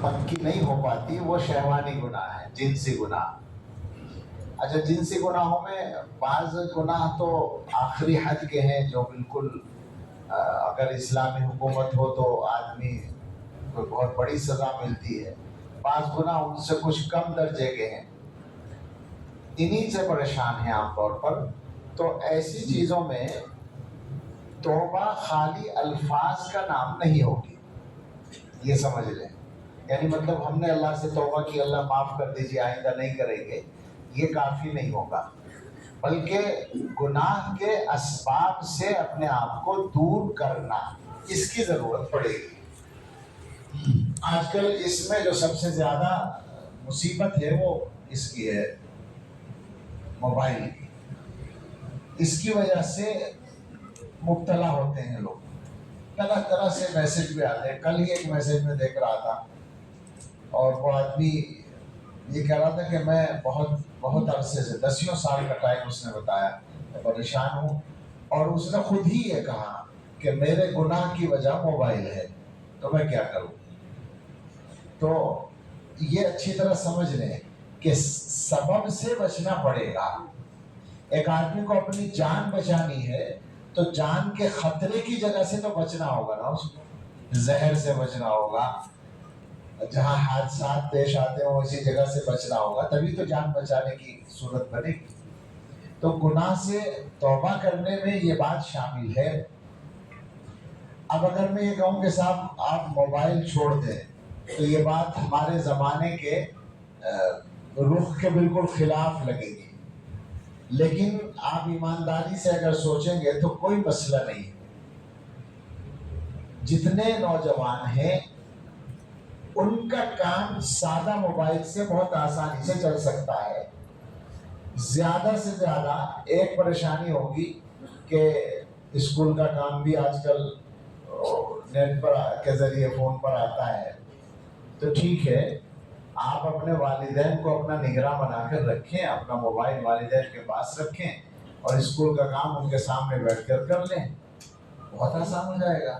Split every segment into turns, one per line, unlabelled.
پکی نہیں ہو پاتی وہ شہوانی گناہ ہے، جنسی گناہ۔ اچھا، جنسی گناہوں میں بعض گناہ تو آخری حد کے ہیں جو بالکل اگر اسلامی حکومت ہو تو آدمی کو بہت بڑی سزا ملتی ہے، بعض گناہ ان سے کچھ کم درجے کے ہیں، انہی سے پریشان ہیں عام طور پر۔ تو ایسی چیزوں میں توبہ خالی الفاظ کا نام نہیں ہوگی، یہ سمجھ لیں۔ یعنی مطلب ہم نے اللہ سے توبہ کی، اللہ معاف کر دیجیے آئندہ نہیں کریں گے، یہ کافی نہیں ہوگا، بلکہ گناہ کے اسباب سے اپنے آپ کو دور کرنا، اس کی ضرورت پڑے گی۔ آج کل اس میں جو سب سے زیادہ مصیبت ہے وہ اس کی ہے، موبائل کی۔ اس کی وجہ سے مبتلا ہوتے ہیں لوگ، طرح طرح سے میسج بھی آتے ہیں۔ کل ہی ایک میسج میں دیکھ رہا تھا اور وہ آدمی یہ کہہ رہا تھا کہ میں بہت عرصے سے 10 سال کا ٹائم اس نے بتایا، میں پریشان ہوں، اور اس نے خود ہی یہ کہا کہ میرے گناہ کی وجہ موبائل ہے، تو میں کیا کروں۔ تو یہ اچھی طرح سمجھ لیں کہ سبب سے بچنا پڑے گا۔ ایک آدمی کو اپنی جان بچانی ہے تو جان کے خطرے کی جگہ سے تو بچنا ہوگا نا، اس کو زہر سے بچنا ہوگا، جہاں حادثات پیش آتے ہیں اسی جگہ سے بچنا ہوگا، تبھی تو جان بچانے کی صورت بنے گی۔ تو گناہ سے توبہ کرنے میں یہ بات شامل ہے۔ اب اگر میں یہ کہوں کہ صاحب آپ موبائل چھوڑ دیں تو یہ بات ہمارے زمانے کے رخ کے بالکل خلاف لگے گی، لیکن آپ ایمانداری سے اگر سوچیں گے تو کوئی مسئلہ نہیں۔ جتنے نوجوان ہیں ان کا کام سادہ موبائل سے بہت آسانی سے چل سکتا ہے۔ زیادہ سے زیادہ ایک پریشانی ہوگی کہ اسکول کا کام بھی آج کل نیٹ پر کے ذریعے فون پر آتا ہے، تو ٹھیک ہے، آپ اپنے والدین کو اپنا نگراں بنا کر رکھیں، اپنا موبائل والدین کے پاس رکھیں اور اسکول کا کام ان کے سامنے بیٹھ کر کر لیں، بہت آسان ہو جائے گا۔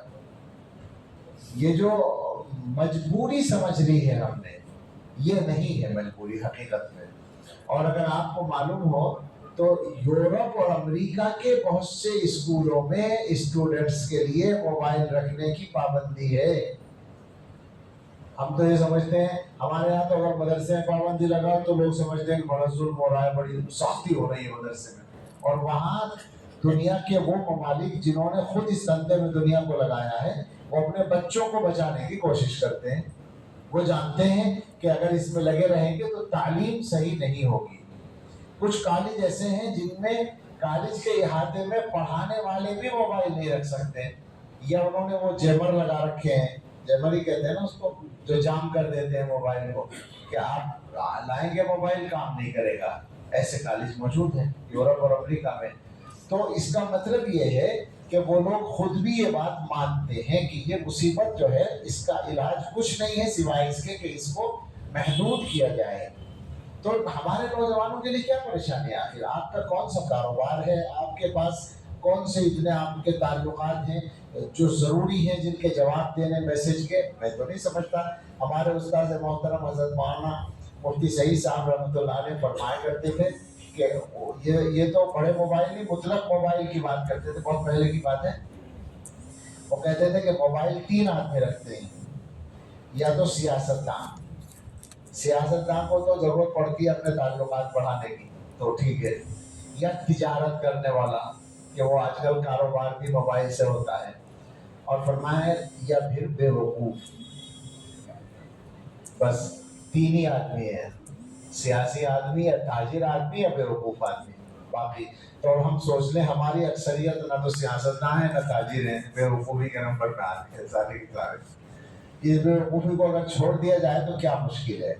یہ جو مجبوری سمجھ لی ہے ہم نے، یہ نہیں ہے مجبوری حقیقت میں۔ اور اگر آپ کو معلوم ہو تو یورپ اور امریکہ کے بہت سے اسکولوں میں اسٹوڈنٹس کے لیے موبائل رکھنے کی پابندی ہے۔ ہم تو یہ سمجھتے ہیں، ہمارے یہاں تو اگر مدرسے میں پابندی لگا تو لوگ سمجھتے ہیں کہ بڑا ظلم ہو رہا ہے، بڑی سختی ہو رہی ہے مدرسے میں، اور وہاں دنیا کے وہ ممالک جنہوں نے خود اس دھندے میں دنیا کو لگایا ہے، وہ اپنے بچوں کو بچانے کی کوشش کرتے ہیں۔ وہ جانتے ہیں کہ اگر اس میں لگے رہیں گے تو تعلیم صحیح نہیں ہوگی۔ کچھ کالج ایسے ہیں جن میں کالج کے احاطے میں پڑھانے والے بھی موبائل نہیں رکھ سکتے، یا انہوں نے وہ جیمر لگا رکھے ہیں، جیمر ہی کہتے ہیں نا اس کو، جو جام کر دیتے ہیں موبائل کو کہ آپ لائیں گے موبائل کام نہیں کرے گا۔ ایسے کالج موجود ہیں یورپ اور امریکہ میں۔ تو اس کا مطلب یہ ہے کہ وہ لوگ خود بھی یہ بات مانتے ہیں کہ یہ مصیبت جو ہے اس کا علاج کچھ نہیں ہے سوائے اس کے کہ اس کو محدود کیا جائے۔ تو ہمارے نوجوانوں کے لیے کیا پریشانی ہے؟ آخر آپ کا کون سا کاروبار ہے، آپ کے پاس کون سے اتنے آپ کے تعلقات ہیں جو ضروری ہیں جن کے جواب دینے میسج کے؟ میں تو نہیں سمجھتا۔ ہمارے استاد محترم حضرت مولانا مفتی سعید صاحب رحمۃ اللہ علیہ فرمایا کرتے تھے کہ یہ تو بڑے موبائل نہیں، مطلق موبائل کی بات کرتے تھے، بہت پہلے کی بات ہے۔ وہ کہتے تھے کہ موبائل 3 آدمی رکھتے ہیں، یا تو سیاستدان کو تو ضرورت پڑتی ہے اپنے تعلقات بڑھانے کی تو ٹھیک ہے، یا تجارت کرنے والا کہ وہ آج کل کاروبار بھی موبائل سے ہوتا ہے، اور فرمایا یا پھر بے وقوف۔ بس 3 ہی آدمی ہیں، سیاسی آدمی یا تاجر آدمی یا بے وقوف آدمی، باقی تو ہم سوچ لیں ہماری اکثریت نہ تو سیاستدان ہے نہ تاجر ہیں، بے وقوفی کے نمبر پہ آتی ہے سارے کے سارے۔ اس بے وقوفی کو اگر چھوڑ دیا جائے تو کیا مشکل ہے؟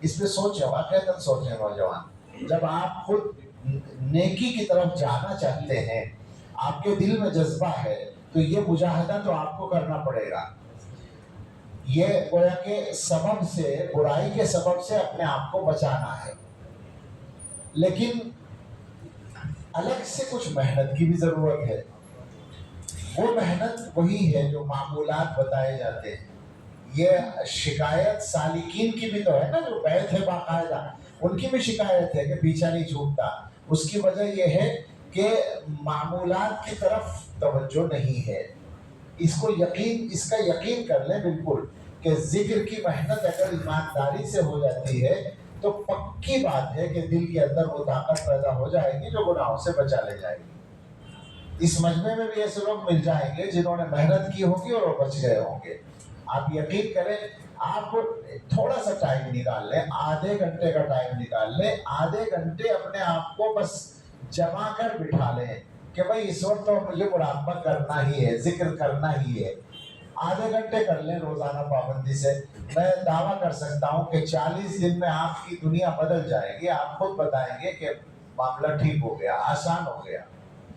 اس پہ سوچیں، واقعتاً سوچیں نوجوان۔ جب آپ خود نیکی کی طرف جانا چاہتے ہیں، آپ کے دل میں جذبہ ہے، تو یہ مجاہدہ تو آپ کو کرنا پڑے گا۔ یہ گویا کہ سبب سے، برائی کے سبب سے اپنے آپ کو بچانا ہے، لیکن الگ سے کچھ محنت کی بھی ضرورت ہے۔ وہ محنت وہی ہے جو معمولات بتائے جاتے ہیں، یہ شکایت سالکین کی بھی تو ہے نا، جو بیت ہے باقاعدہ ان کی بھی شکایت ہے کہ پیچھا نہیں چھوٹتا. اس کی وجہ یہ ہے کہ معمولات کی طرف توجہ نہیں ہے. اس کا یقین کر لیں بالکل کہ ذکر کی محنت اگر ایمانداری سے ہو جاتی ہے تو پکی بات ہے کہ دل کے اندر وہ طاقت پیدا ہو جائے گی جو گناہوں سے بچا لے جائے گی. اس مجمع میں بھی ایسے لوگ مل جائیں گے جنہوں نے محنت کی ہوگی اور وہ بچ گئے ہوں گے. آپ یقین کریں، آپ تھوڑا سا ٹائم نکال لیں، آدھے گھنٹے کا ٹائم نکال لیں، آدھے گھنٹے اپنے آپ کو بس جما کر بٹھا لیں کہ بھائی اس وقت تو مجھے مراقبہ کرنا ہی ہے، ذکر کرنا ہی ہے. آدھے گھنٹے کر لیں روزانہ پابندی سے. میں دعویٰ کر سکتا ہوں کہ 40 دن میں آپ کی دنیا بدل جائے گی. آپ خود بتائیں گے کہ معاملہ ٹھیک ہو گیا، آسان ہو گیا.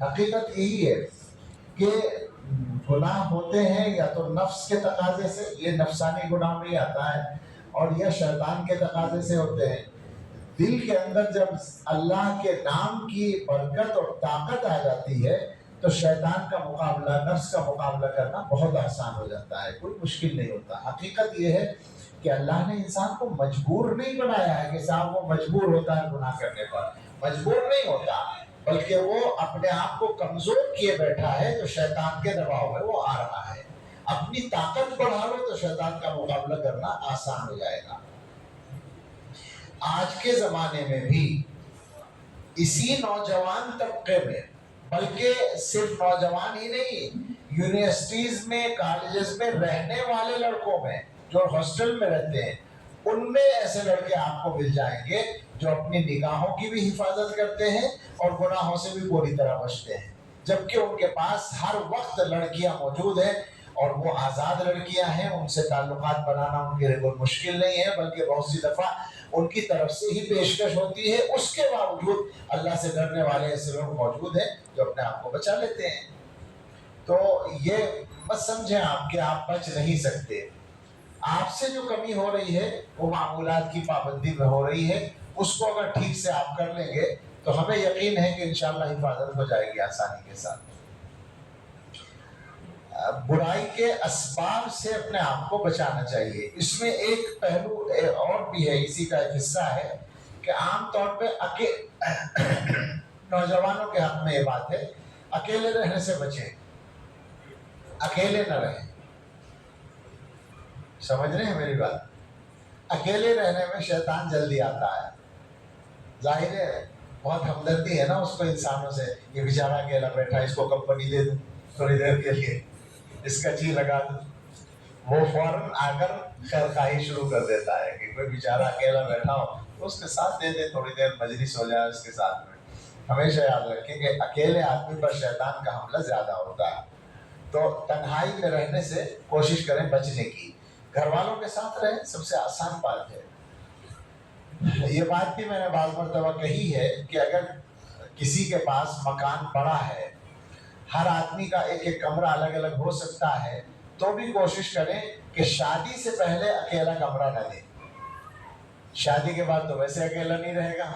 حقیقت یہی ہے کہ گناہ ہوتے ہیں یا تو نفس کے تقاضے سے، یہ نفسانی گناہ میں آتا ہے، اور یا شیطان کے تقاضے سے ہوتے ہیں. دل کے اندر جب اللہ کے نام کی برکت اور طاقت آ جاتی ہے تو شیطان کا مقابلہ، نفس کا مقابلہ کرنا بہت آسان ہو جاتا ہے، کوئی مشکل نہیں ہوتا. حقیقت یہ ہے کہ اللہ نے انسان کو مجبور نہیں بنایا ہے کہ صاحب وہ مجبور ہوتا ہے گناہ کرنے پر. مجبور نہیں ہوتا، بلکہ وہ اپنے آپ کو کمزور کیے بیٹھا ہے تو شیطان کے دباؤ میں وہ آ رہا ہے. اپنی طاقت بڑھا لو تو شیطان کا مقابلہ کرنا آسان ہو جائے گا. آج کے زمانے میں بھی اسی نوجوان طبقے میں، بلکہ صرف نوجوان ہی نہیں، یونیورسٹیز میں، کالجز میں رہنے والے لڑکوں میں جو ہاسٹل میں رہتے ہیں، ان میں ایسے لڑکے آپ کو مل جائیں گے جو اپنی نگاہوں کی بھی حفاظت کرتے ہیں اور گناہوں سے بھی پوری طرح بچتے ہیں، جبکہ ان کے پاس ہر وقت لڑکیاں موجود ہیں اور وہ آزاد لڑکیاں ہیں. ان سے تعلقات بنانا ان کے لیے کوئی مشکل نہیں ہے، بلکہ بہت سی دفعہ ان کی طرف سے ہی پیشکش ہوتی ہے. اس کے باوجود اللہ سے ڈرنے والے ایسے لوگ موجود ہیں جو اپنے آپ کو بچا لیتے ہیں. تو یہ مت سمجھیں آپ کہ آپ بچ نہیں سکتے. آپ سے جو کمی ہو رہی ہے وہ معمولات کی پابندی میں ہو رہی ہے. اس کو اگر ٹھیک سے آپ کر لیں گے تو ہمیں یقین ہے کہ انشاءاللہ حفاظت ہو جائے گی آسانی کے ساتھ. برائی کے اسباب سے اپنے آپ کو بچانا چاہیے. اس میں ایک پہلو اور بھی ہے، اسی کا ایک حصہ ہے کہ عام طور پہ نوجوانوں کے حق میں یہ بات ہے، اکیلے رہنے سے بچیں، اکیلے نہ رہیں. سمجھ رہے ہیں میری بات؟ اکیلے رہنے میں شیطان جلدی آتا ہے. ظاہر ہے بہت ہمدردی ہے نا اس کو انسانوں سے، یہ بیچارہ اکیلا بیٹھا، اس کو کمپنی دے دوں تھوڑی دیر کے لیے، اس کا جی لگا دوں. وہ فوراً آ کر خیر خواہی شروع کر دیتا ہے کہ کوئی بیچارہ اکیلا بیٹھا ہو تو اس کے ساتھ دے دے، تھوڑی دیر مجلس ہو جائے اس کے ساتھ میں. ہمیشہ یاد رکھیں کہ اکیلے آدمی پر شیطان کا حملہ زیادہ ہوتا ہے. تو تنہائی میں رہنے سے کوشش کریں بچنے کی. گھر والوں کے ساتھ رہیں، سب سے آسان بات ہے. یہ بات بھی میں نے بعض مرتبہ کہی ہے کہ اگر کسی کے پاس مکان بڑا ہے، ہر آدمی کا ایک ایک کمرہ الگ الگ ہو سکتا ہے، تو بھی کوشش کریں کہ شادی سے پہلے اکیلا کمرہ نہ دیں. شادی کے بعد تو ویسے اکیلا نہیں رہے گا،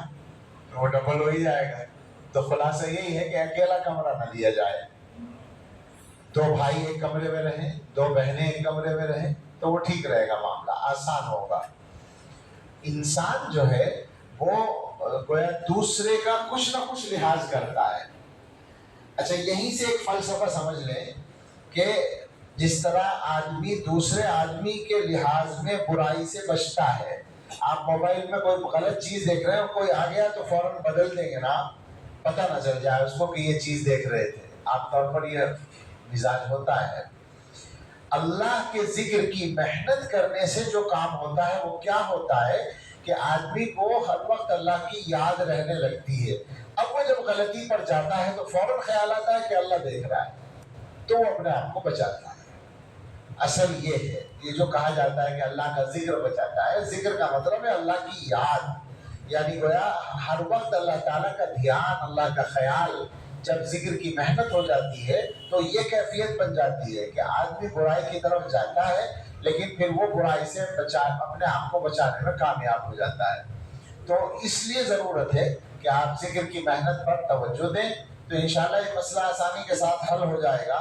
وہ ڈبل ہو ہی جائے گا. تو خلاصہ یہی ہے کہ اکیلا کمرہ نہ دیا جائے. 2 بھائی ایک کمرے میں رہیں، 2 بہنیں ایک کمرے میں رہیں تو وہ ٹھیک رہے گا، معاملہ آسان ہوگا. انسان جو ہے وہ گویا دوسرے کا کچھ نہ کچھ لحاظ کرتا ہے. اچھا یہیں سے ایک فلسفہ سمجھ لیں کہ جس طرح آدمی دوسرے آدمی کے لحاظ میں برائی سے بچتا ہے. آپ موبائل میں کوئی غلط چیز دیکھ رہے ہیں، کوئی آ گیا تو فوراً بدل دیں گے نا، پتہ نہ چل جائے اس کو کہ یہ چیز دیکھ رہے تھے. عام طور پر یہ مزاج ہوتا ہے. اللہ کے ذکر کی محنت کرنے سے جو کام ہوتا ہے وہ کیا ہوتا ہے کہ آدمی کو ہر وقت اللہ کی یاد رہنے لگتی ہے. اب وہ جب غلطی پر جاتا ہے تو فوراً خیال آتا ہے کہ اللہ دیکھ رہا ہے، تو وہ اپنے آپ کو بچاتا ہے. اصل یہ ہے، یہ جو کہا جاتا ہے کہ اللہ کا ذکر بچاتا ہے، ذکر کا مطلب ہے اللہ کی یاد. یعنی گویا ہر وقت اللہ تعالیٰ کا دھیان، اللہ کا خیال. جب ذکر کی محنت ہو جاتی ہے تو یہ کیفیت بن جاتی ہے کہ آدمی برائی کی طرف جاتا ہے لیکن پھر وہ برائی سے اپنے آپ کو بچانے میں کامیاب ہو جاتا ہے. تو اس لیے ضرورت ہے کہ آپ ذکر کی محنت پر توجہ دیں تو انشاءاللہ یہ مسئلہ آسانی کے ساتھ حل ہو جائے گا.